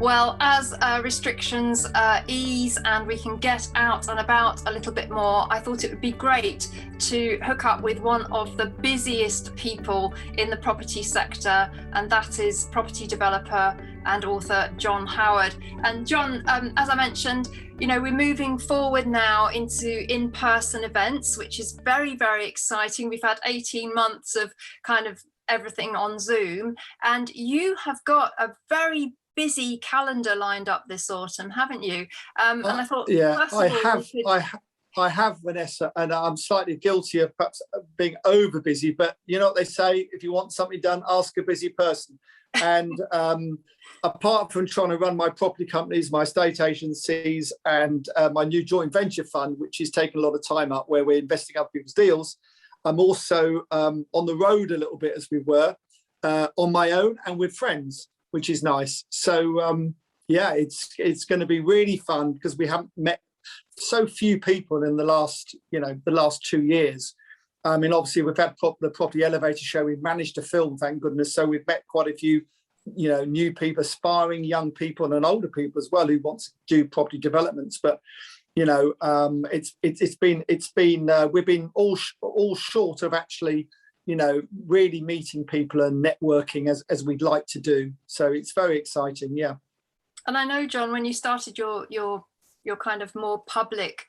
Well, as restrictions ease and we can get out and about a little bit more, I thought it would be great to hook up with one of the busiest people in the property sector, and that is property developer and author John Howard. And John, as I mentioned, we're moving forward now into in-person events, which is very, very exciting. We've had 18 months of kind of everything on Zoom, and you have got a very busy calendar lined up this autumn, haven't you? And I thought, I have, Vanessa, and I'm slightly guilty of perhaps being over busy. But you know what they say: if you want something done, ask a busy person. And apart from trying to run my property companies, my estate agencies, and my new joint venture fund, which is taking a lot of time up, where we're investing other people's deals, I'm also on the road a little bit, as we were, on my own and with friends, which is nice. So it's going to be really fun because we haven't met so few people in the last 2 years. I mean, obviously we've had the Property Elevator show. We've managed to film, thank goodness. So we've met quite a few, new people, aspiring young people and older people as well who want to do property developments. But we've been all short of actually, really meeting people and networking as we'd like to do. So it's very exciting, yeah. And I know, John, when you started your kind of more public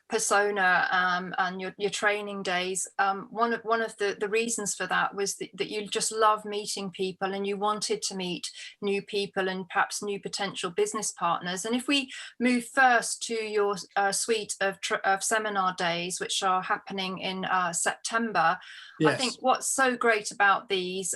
persona and your training days, one of the reasons for that was that you just love meeting people and you wanted to meet new people and perhaps new potential business partners. And if we move first to your suite of seminar days, which are happening in September, yes. I think what's so great about these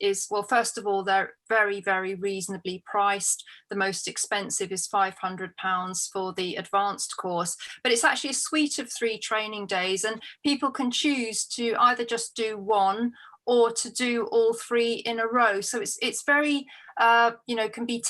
is, well, first of all, they're very, very reasonably priced. The most expensive is £500 for the advanced course, but it's actually a suite of 3 training days, and people can choose to either just do one or to do all 3 in a row. So it's very can be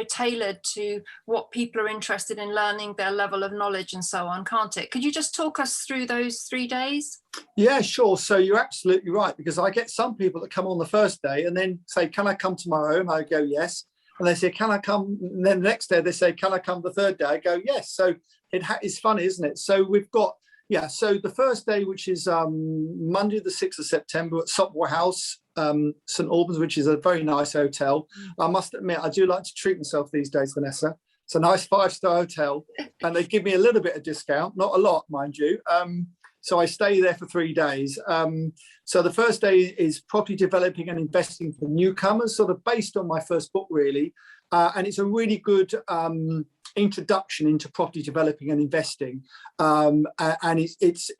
tailored to what people are interested in learning, their level of knowledge and so on, can't it? Could you just talk us through those 3 days? Yeah, sure. So you're absolutely right, because I get some people that come on the first day and then say, can I come tomorrow? And I go, yes. And they say, can I come? And then the next day they say, can I come the third day? I go, yes. So it's funny, isn't it? So we've got, so the first day, which is Monday, the 6th of September at Sopwell House, St Albans, which is a very nice hotel. I must admit, I do like to treat myself these days, Vanessa. It's a nice 5-star hotel, and they give me a little bit of discount, not a lot, mind you. So I stay there for 3 days. So the first day is property developing and investing for newcomers, sort of based on my first book, really. And it's a really good introduction into property developing and investing. And it's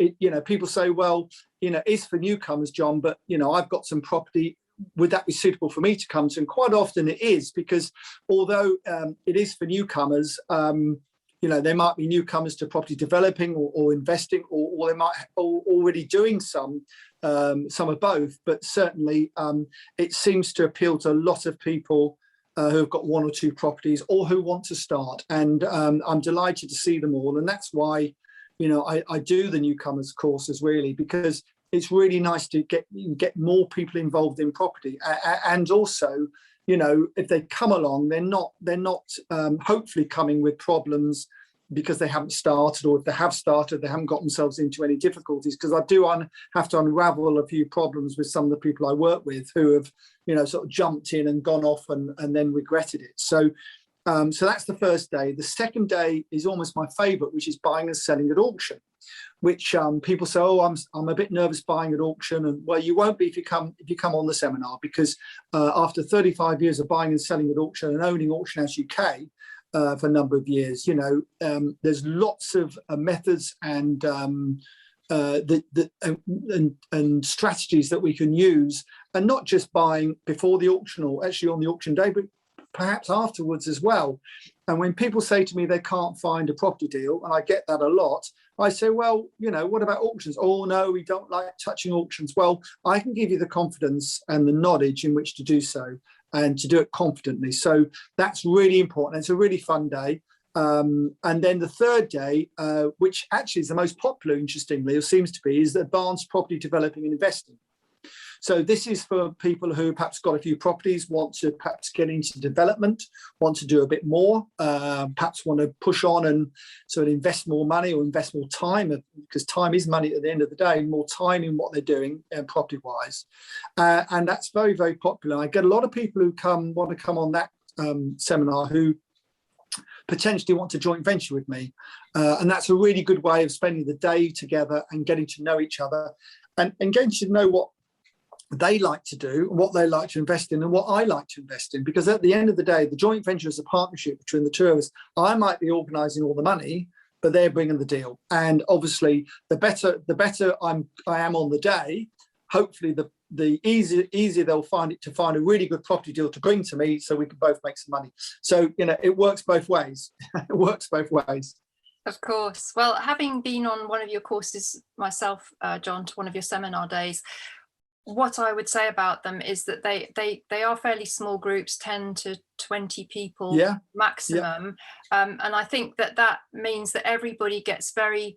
people say, well, it's for newcomers, John, but, I've got some property. Would that be suitable for me to come to? And quite often it is, because although it is for newcomers, they might be newcomers to property developing or investing, or they might already doing some of both. But certainly it seems to appeal to a lot of people who have got 1 or 2 properties or who want to start. And I'm delighted to see them all. And that's why, I do the newcomers courses, really, because it's really nice to get more people involved in property. And also, if they come along, they're not hopefully coming with problems because they haven't started, or if they have started, they haven't got themselves into any difficulties. Because I do have to unravel a few problems with some of the people I work with who have, sort of jumped in and gone off and then regretted it. So that's the first day. The second day is almost my favourite, which is buying and selling at auction, which people say, oh, I'm a bit nervous buying at auction. And well, you won't be if you come on the seminar, because after 35 years of buying and selling at auction and owning Auction House UK for a number of years, there's lots of methods and strategies that we can use, and not just buying before the auction or actually on the auction day, but perhaps afterwards as well. And when people say to me they can't find a property deal, and I get that a lot, I say, well, what about auctions? Oh, no, we don't like touching auctions. Well, I can give you the confidence and the knowledge in which to do so, and to do it confidently. So that's really important. It's a really fun day. And then the third day, which actually is the most popular, interestingly, it seems to be, is advanced property developing and investing. So this is for people who perhaps got a few properties, want to perhaps get into development, want to do a bit more, perhaps want to push on and sort of invest more money or invest more time, because time is money at the end of the day, more time in what they're doing property-wise. And that's very, very popular. I get a lot of people who want to come on that seminar who potentially want to joint venture with me. And that's a really good way of spending the day together and getting to know each other and getting to know what they like to do, what they like to invest in, and what I like to invest in. Because at the end of the day, the joint venture is a partnership between the two of us. I might be organising all the money, but they're bringing the deal. And obviously, the better I am on the day, hopefully the easier they'll find it to find a really good property deal to bring to me, so we can both make some money. So it works both ways. It works both ways. Of course. Well, having been on one of your courses myself, John, to one of your seminar days, what I would say about them is that they are fairly small groups, 10 to 20 people maximum. And I think that means that everybody gets very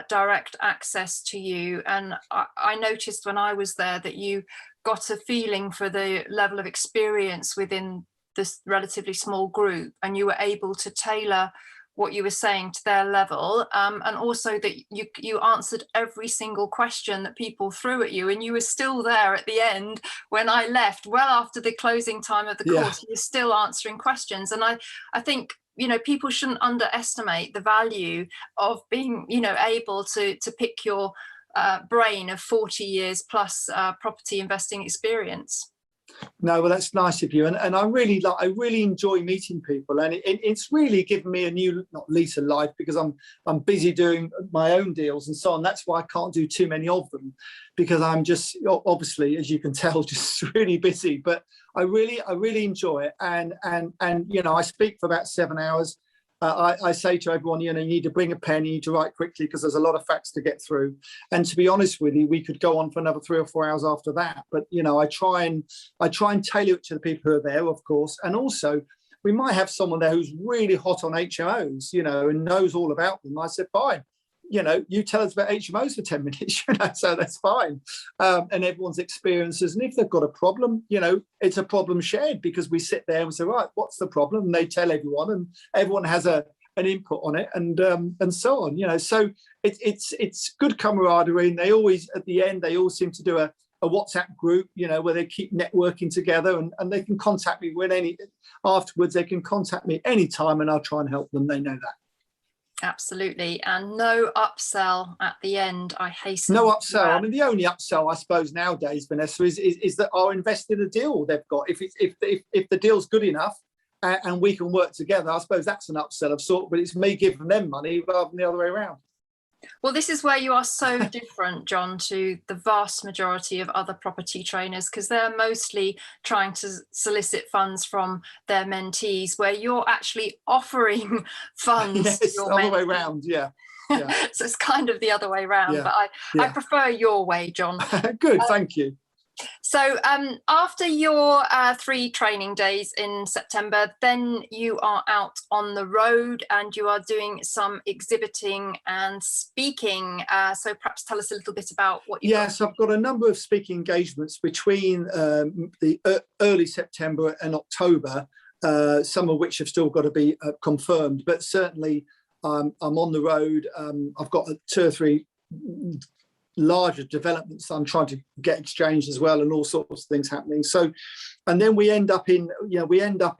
direct access to you. And I noticed when I was there that you got a feeling for the level of experience within this relatively small group, and you were able to tailor what you were saying to their level, and also that you answered every single question that people threw at you, and you were still there at the end when I left, well after the closing time of the course. You were still answering questions. And I think people shouldn't underestimate the value of being able to pick your brain of 40 years plus property investing experience. No, well, that's nice of you, and I really enjoy meeting people, and it's really given me a new, not lease of life, because I'm busy doing my own deals and so on. That's why I can't do too many of them, because I'm just, obviously, as you can tell, just really busy. But I really enjoy it, and I speak for about 7 hours. I say to everyone, you need to bring a pen, you need to write quickly, because there's a lot of facts to get through. And to be honest with you, we could go on for another 3 or 4 hours after that. But I try and tailor it to the people who are there, of course. And also, we might have someone there who's really hot on HMOs, and knows all about them. I said, fine. You tell us about HMOs for 10 minutes, so that's fine. And everyone's experiences. And if they've got a problem, it's a problem shared, because we sit there and we say, right, what's the problem? And they tell everyone, and everyone has an input on it, and so on, So it's good camaraderie. And they always, at the end, they all seem to do a WhatsApp group, where they keep networking together, and they can contact me afterwards. They can contact me anytime, and I'll try and help them. They know that. Absolutely. And no upsell at the end, I hasten. No upsell. I mean, the only upsell, I suppose, nowadays, Vanessa, is that I'll invest in a deal they've got. If the deal's good enough and we can work together, I suppose that's an upsell of sort, but it's me giving them money rather than the other way around. Well, this is where you are so different, John, to the vast majority of other property trainers, because they're mostly trying to solicit funds from their mentees, where you're actually offering funds to your other way around, yeah. So it's kind of the other way around, but I prefer your way, John. Good, thank you. So after your 3 training days in September, then you are out on the road and you are doing some exhibiting and speaking. So perhaps tell us a little bit about what you've Yes, I've got a number of speaking engagements between the early September and October, some of which have still got to be confirmed. But certainly I'm on the road. I've got 2 or 3 larger developments I'm trying to get exchanged as well, and all sorts of things happening. So, and then we end up in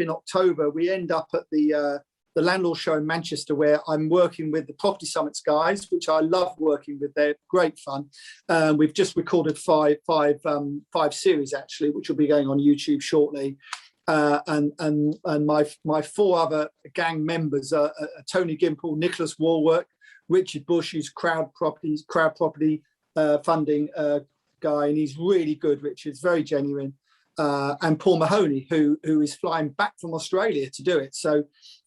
October. We end up at the landlord show in Manchester, where I'm working with the Property Summits guys, which I love working with. They're great fun. We've just recorded five series actually, which will be going on YouTube shortly. And my 4 other gang members are Tony Gimple, Nicholas Warwork, Richard Bush, who's crowd property funding guy, and he's really good. Richard's very genuine, and Paul Mahoney, who is flying back from Australia to do it. So,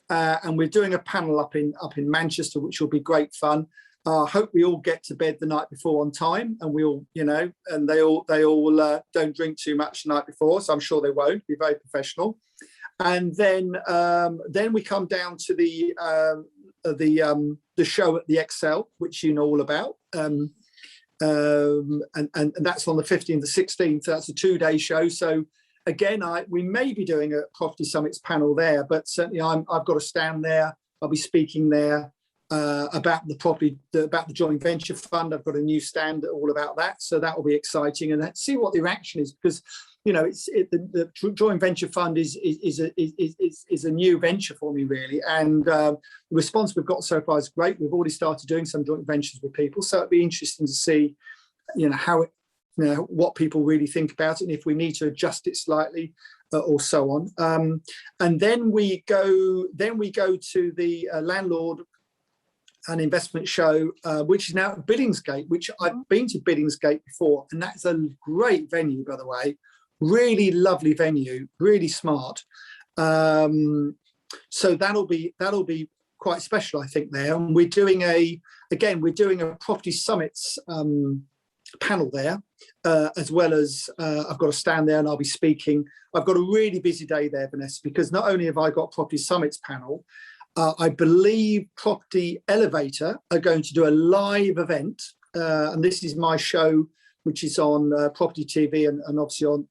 and we're doing a panel up in Manchester, which will be great fun. I hope we all get to bed the night before on time, and we all, and they all don't drink too much the night before, so I'm sure they won't. Be very professional. And then we come down to the show at the Excel, which you know all about. and that's on the 15th to 16th. That's a 2-day show. So again, we may be doing a Property Summits panel there, but certainly I've got a stand there. I'll be speaking there about the joint venture fund. I've got a new stand all about that, so that will be exciting, and let's see what the reaction is, because the joint venture fund is a new venture for me, really, and the response we've got so far is great. We've already started doing some joint ventures with people, so it'd be interesting to see, how what people really think about it, and if we need to adjust it slightly, or so on. And then we go to the landlord and investment show, which is now at Billingsgate, which I've been to Billingsgate before, and that's a great venue, by the way. Really lovely venue, really smart. So that'll be quite special, I think, there. And we're doing a Property Summits panel there, as well as I've got a stand there and I'll be speaking. I've got a really busy day there, Vanessa, because not only have I got Property Summits panel, I believe Property Elevator are going to do a live event, and this is my show, which is on Property TV and obviously on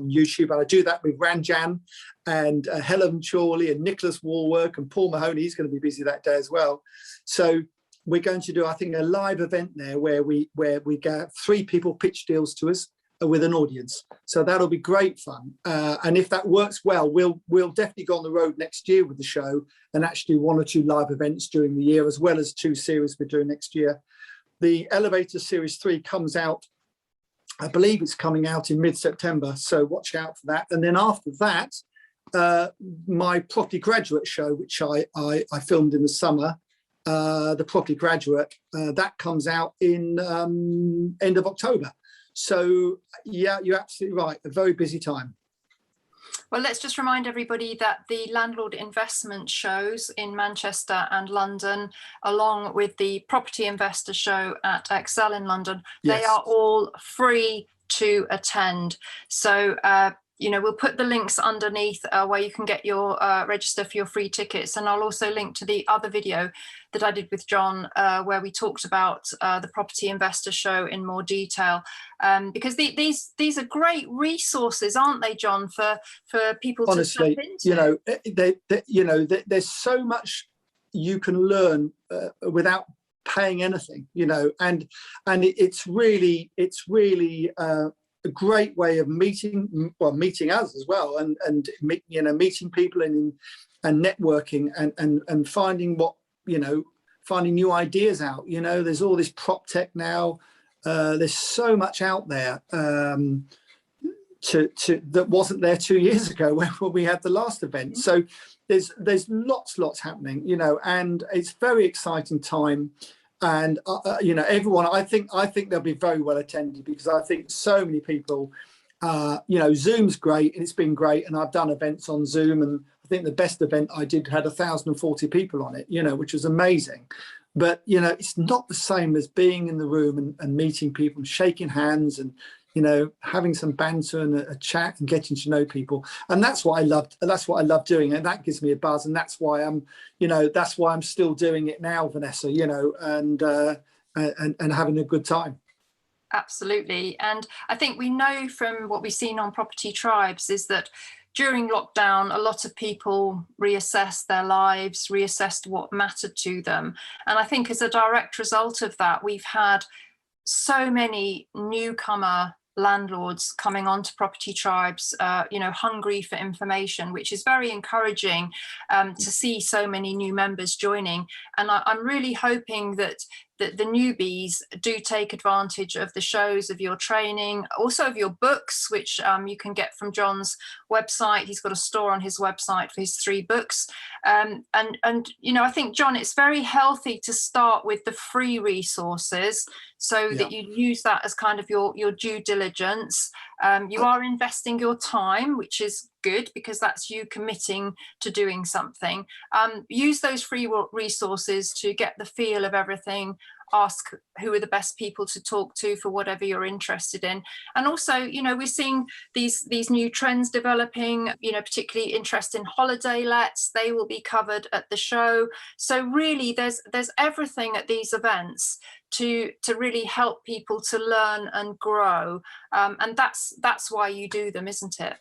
YouTube. And I do that with Ranjan and Helen Chorley and Nicholas Warwork and Paul Mahoney. He's going to be busy that day as well. So we're going to do, I think, a live event there where we get 3 people pitch deals to us with an audience. So that'll be great fun. And if that works well, we'll definitely go on the road next year with the show and actually 1 or 2 live events during the year, as well as 2 series we're doing next year. The Elevator Series 3 comes out, I believe it's coming out in mid-September, so watch out for that. And then after that, my Property Graduate show, which I filmed in the summer, the Property Graduate, that comes out in end of October. So yeah, you're absolutely right, a very busy time. Well, let's just remind everybody that the landlord investment shows in Manchester and London, along with the property investor show at Excel in London, yes, they are all free to attend. So, we'll put the links underneath where you can get your register for your free tickets. And I'll also link to the other video that I did with John, where we talked about the property investor show in more detail. Because these are great resources, aren't they, John, for people to honestly, tap into? There's so much you can learn without paying anything, and it's really a great way of meeting us as well, and meeting people and networking and finding finding new ideas out. There's all this prop tech now. There's so much out there that wasn't there 2 years ago when we had the last event. So there's lots happening, and it's very exciting time. And everyone, I think they'll be very well attended, because I think so many people, Zoom's great and it's been great, and I've done events on Zoom, and I think the best event I did had 1,040 people on it, which was amazing. But it's not the same as being in the room and meeting people and shaking hands and having some banter and a chat and getting to know people. And that's what I loved. That's what I love doing, and that gives me a buzz. And that's why I'm still doing it now, Vanessa. And having a good time. Absolutely. And I think we know from what we've seen on Property Tribes is that during lockdown, a lot of people reassessed their lives, reassessed what mattered to them. And I think as a direct result of that, we've had so many newcomer landlords coming onto Property Tribes, hungry for information, which is very encouraging to see so many new members joining. And I'm really hoping that the newbies do take advantage of the shows, of your training, also of your books, which you can get from John's website. He's got a store on his website for his 3 books. And I think, John, it's very healthy to start with the free resources so that you use that as kind of your due diligence. You are investing your time, which is good, because that's you committing to doing something. Use those free resources to get the feel of everything. Ask who are the best people to talk to for whatever you're interested in. And also, we're seeing these new trends developing, particularly interest in holiday lets. They will be covered at the show. So really there's everything at these events to really help people to learn and grow. And that's why you do them, isn't it?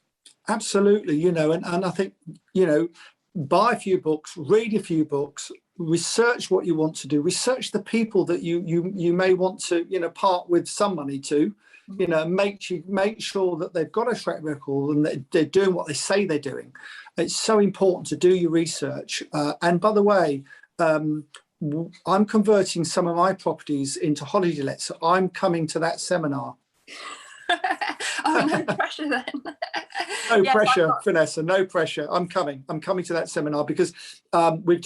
Absolutely, you know, and I think, you know, buy a few books, read a few books, research what you want to do, research the people that you may want to, you know, part with some money to, you know, make sure that they've got a track record and that they're doing what they say they're doing. It's so important to do your research. And by the way, I'm converting some of my properties into holiday lets. So I'm coming to that seminar. Oh, no pressure then. No Yes, pressure, Vanessa, no pressure. I'm coming to that seminar because we're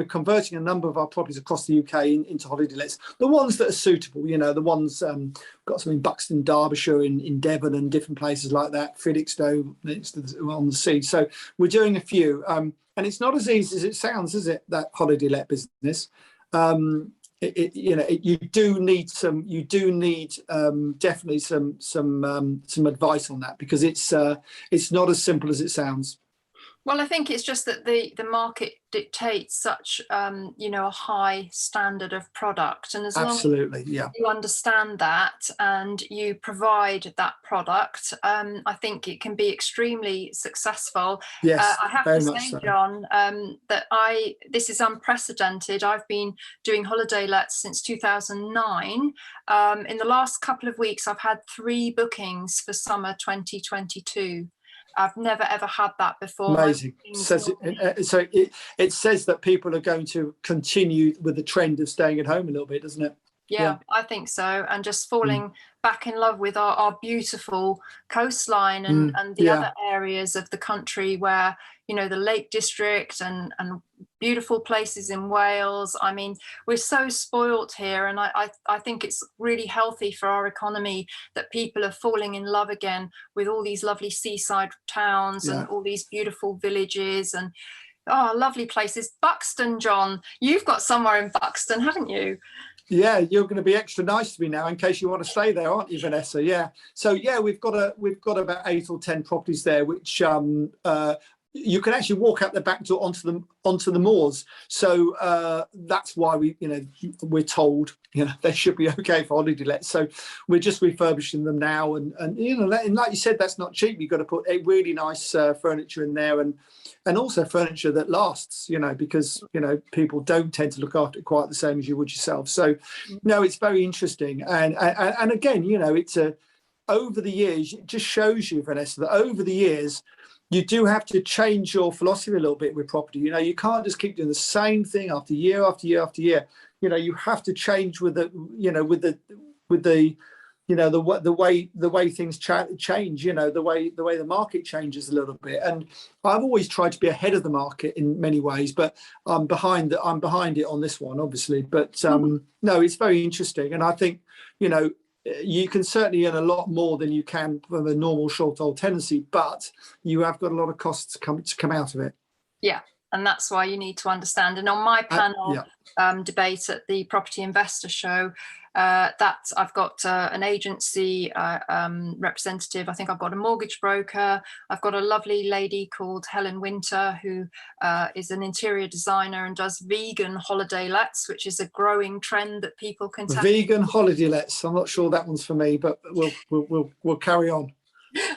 converting a number of our properties across the UK into holiday lets. The ones that are suitable, you know, the ones got some in Buxton, Derbyshire, in Devon and different places like that, Felixstowe on the sea. So we're doing a few, and it's not as easy as it sounds, is it, that holiday let business? You do need definitely some advice on that, because it's not as simple as it sounds. Well, I think it's just that the market dictates such a high standard of product, and as long as you understand that and you provide that product, I think it can be extremely successful. Yes, I have to say, John, that this is unprecedented. I've been doing holiday lets since 2009. In the last couple of weeks, I've had 3 bookings for summer 2022. I've never ever had that before. Amazing. So it says that people are going to continue with the trend of staying at home a little bit, doesn't it? Yeah, I think so. And just falling back in love with our beautiful coastline and the other areas of the country where, you know, the Lake District and beautiful places in Wales. I mean, we're so spoilt here, and I think it's really healthy for our economy that people are falling in love again with all these lovely seaside towns and all these beautiful villages and lovely places. Buxton, John, you've got somewhere in Buxton, haven't you? Yeah, you're going to be extra nice to me now in case you want to stay there, aren't you, Vanessa? Yeah. So yeah, we've got about 8 or 10 properties there, which you can actually walk out the back door onto the moors. So that's why we're told, you know, they should be okay for holiday lets. So we're just refurbishing them now, and you know, and like you said, that's not cheap. You've got to put a really nice furniture in there, and also furniture that lasts, you know, because, you know, people don't tend to look after it quite the same as you would yourself. So, no, it's very interesting. And again, you know, it's over the years, it just shows you, Vanessa, that over the years, you do have to change your philosophy a little bit with property. You know, you can't just keep doing the same thing after year after year after year. You know, you have to change with the way things change, you know, the way the market changes a little bit. And I've always tried to be ahead of the market in many ways, but I'm behind it on this one, obviously. But no, it's very interesting. And I think, you know, you can certainly earn a lot more than you can from a normal short hold tenancy, but you have got a lot of costs to come out of it. Yeah. And that's why you need to understand. And on my panel debate at the Property Investor Show, that I've got an agency representative. I think I've got a mortgage broker. I've got a lovely lady called Helen Winter, who is an interior designer and does vegan holiday lets, which is a growing trend that people can tap vegan holiday lets. I'm not sure that one's for me, but we'll carry on.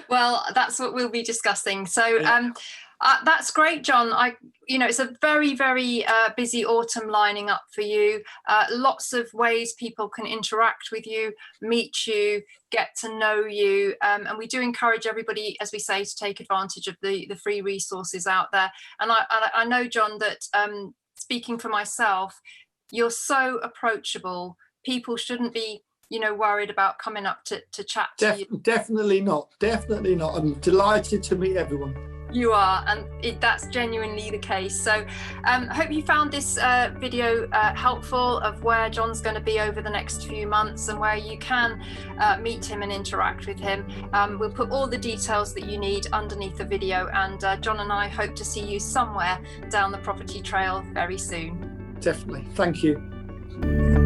Well, that's what we'll be discussing. So that's great, John. It's a very, very busy autumn lining up for you. Lots of ways people can interact with you, meet you, get to know you. And we do encourage everybody, as we say, to take advantage of the free resources out there. And I know, John, that speaking for myself, you're so approachable. People shouldn't be worried about coming up to chat to you. Definitely not. I'm delighted to meet everyone. You are, and that's genuinely the case. So I hope you found this video helpful of where John's going to be over the next few months and where you can meet him and interact with him. We'll put all the details that you need underneath the video, and John and I hope to see you somewhere down the property trail very soon. Definitely. Thank you.